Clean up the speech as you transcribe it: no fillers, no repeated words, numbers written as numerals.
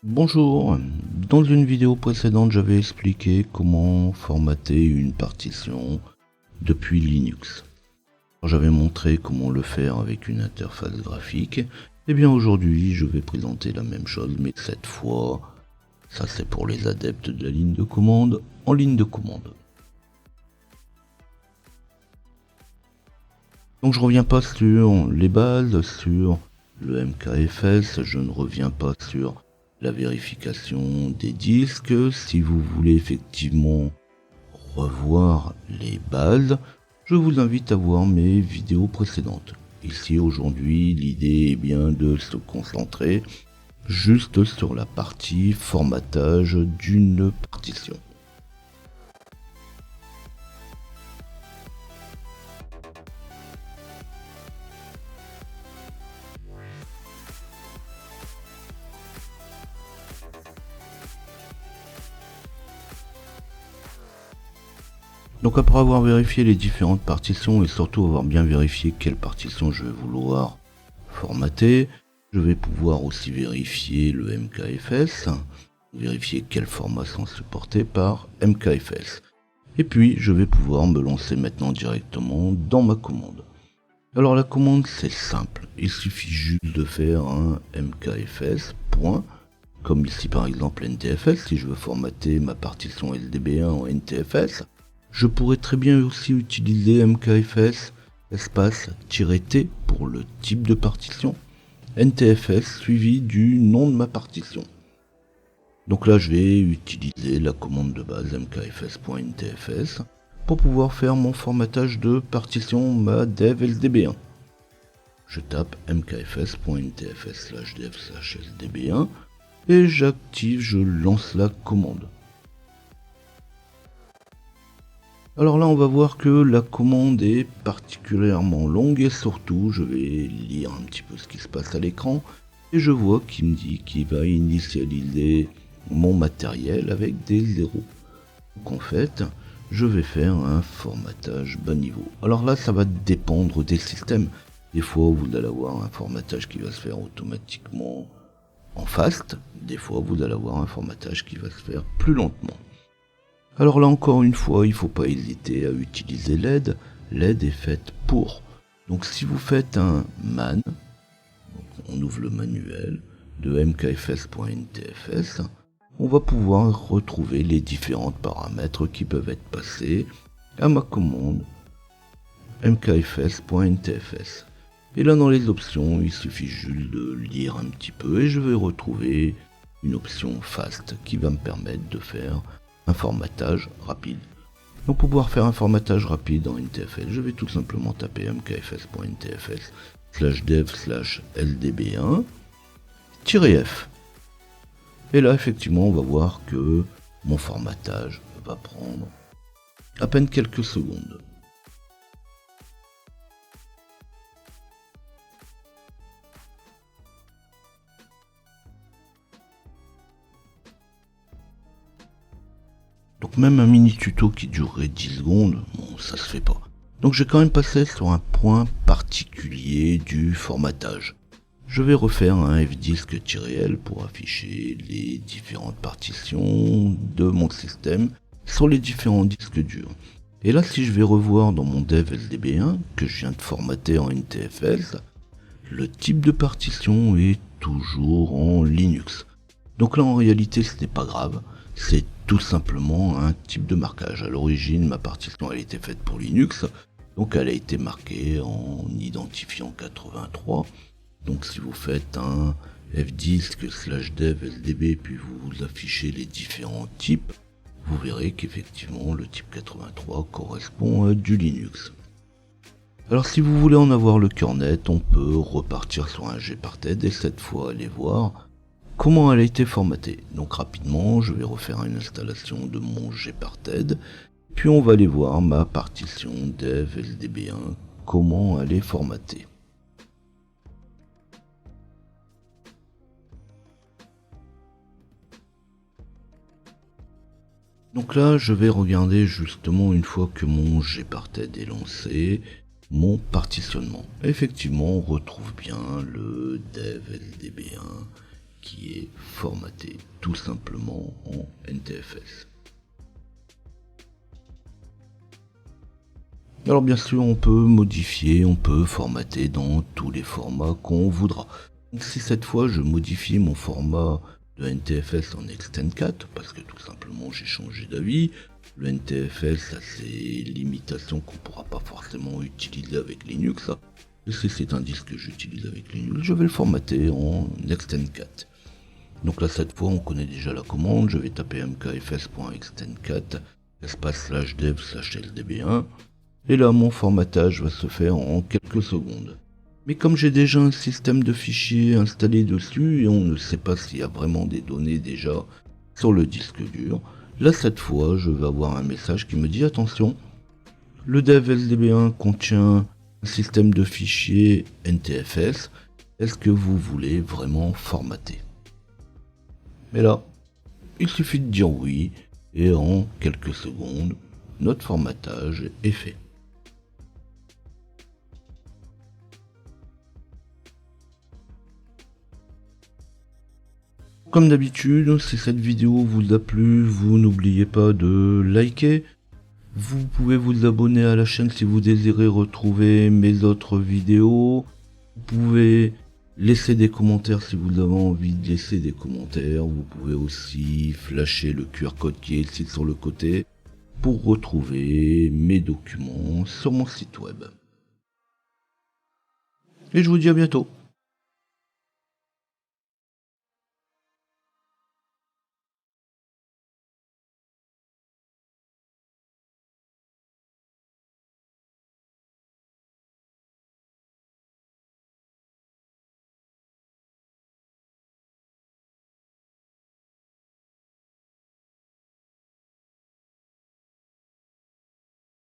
Bonjour, dans une vidéo précédente j'avais expliqué comment formater une partition depuis Linux. J'avais montré comment le faire avec une interface graphique. Et bien aujourd'hui je vais présenter la même chose, mais cette fois, ça c'est pour les adeptes de la ligne de commande en ligne de commande. Donc je reviens pas sur les bases, sur le MKFS, je ne reviens pas sur la vérification des disques. Si vous voulez effectivement revoir les bases, je vous invite à voir mes vidéos précédentes. Ici aujourd'hui, l'idée est bien de se concentrer juste sur la partie formatage d'une partition. Donc après avoir vérifié les différentes partitions et surtout avoir bien vérifié quelle partition je vais vouloir formater, je vais pouvoir aussi vérifier le MKFS, vérifier quels formats sont supportés par MKFS. Et puis je vais pouvoir me lancer maintenant directement dans ma commande. Alors la commande c'est simple, il suffit juste de faire un MKFS, point, comme ici par exemple NTFS, si je veux formater ma partition LDB1 en NTFS. Je pourrais très bien aussi utiliser MKFS espace -t pour le type de partition, NTFS suivi du nom de ma partition. Donc là je vais utiliser la commande de base mkfs.ntfs pour pouvoir faire mon formatage de partition ma dev LDB1. Je tape mkfs.ntfs/dev/ldb1 et j'active, je lance la commande. Alors là on va voir que la commande est particulièrement longue et surtout je vais lire un petit peu ce qui se passe à l'écran et je vois qu'il me dit qu'il va initialiser mon matériel avec des zéros. Donc en fait je vais faire un formatage bas niveau. Alors là ça va dépendre des systèmes. Des fois vous allez avoir un formatage qui va se faire automatiquement en fast, des fois vous allez avoir un formatage qui va se faire plus lentement. Alors là encore une fois, il ne faut pas hésiter à utiliser l'aide. L'aide est faite pour. Donc si vous faites un man, on ouvre le manuel de mkfs.ntfs, on va pouvoir retrouver les différents paramètres qui peuvent être passés à ma commande mkfs.ntfs. Et là dans les options, il suffit juste de lire un petit peu et je vais retrouver une option fast qui va me permettre de faire un formatage rapide. Donc pour pouvoir faire un formatage rapide en NTFS, je vais tout simplement taper mkfs.ntfs/dev/ldb1-f. Et là effectivement on va voir que mon formatage va prendre à peine quelques secondes. Donc même un mini tuto qui durerait 10 secondes, bon ça se fait pas. Donc je vais quand même passer sur un point particulier du formatage. Je vais refaire un fdisk-l pour afficher les différentes partitions de mon système sur les différents disques durs. Et là si je vais revoir dans mon dev LDB1 que je viens de formater en NTFS, le type de partition est toujours en Linux. Donc là en réalité ce n'est pas grave, c'est tout simplement un type de marquage. À l'origine ma partition elle était faite pour Linux, donc elle a été marquée en identifiant 83. Donc si vous faites un fdisk/dev ldb puis vous affichez les différents types, vous verrez qu'effectivement le type 83 correspond à du Linux. Alors si vous voulez en avoir le cœur net, on peut repartir sur un gparted et cette fois aller voir comment elle a été formatée. Donc rapidement, je vais refaire une installation de mon gparted, puis on va aller voir ma partition dev ldb1, comment elle est formatée. Donc là, je vais regarder justement une fois que mon gparted est lancé, mon partitionnement. Effectivement, on retrouve bien le dev LDB1 qui est formaté tout simplement en NTFS. Alors bien sûr, on peut modifier, on peut formater dans tous les formats qu'on voudra. Donc si cette fois je modifie mon format de NTFS en Extend4, parce que tout simplement j'ai changé d'avis, le NTFS a ses limitations qu'on ne pourra pas forcément utiliser avec Linux. Et si c'est un disque que j'utilise avec Linux, je vais le formater en Extend4. Donc là cette fois on connaît déjà la commande, je vais taper mkfs.extend4 espace /dev/ldb1. Et là, mon formatage va se faire en quelques secondes. Mais comme j'ai déjà un système de fichiers installé dessus et on ne sait pas s'il y a vraiment des données déjà sur le disque dur, là cette fois je vais avoir un message qui me dit attention, le dev LDB1 contient un système de fichiers NTFS, est-ce que vous voulez vraiment formater? Mais là, il suffit de dire oui et en quelques secondes, notre formatage est fait. Comme d'habitude, si cette vidéo vous a plu, vous n'oubliez pas de liker. Vous pouvez vous abonner à la chaîne si vous désirez retrouver mes autres vidéos. Vous pouvez laisser des commentaires si vous avez envie de laisser des commentaires. Vous pouvez aussi flasher le QR code qui est ici sur le côté pour retrouver mes documents sur mon site web. Et je vous dis à bientôt.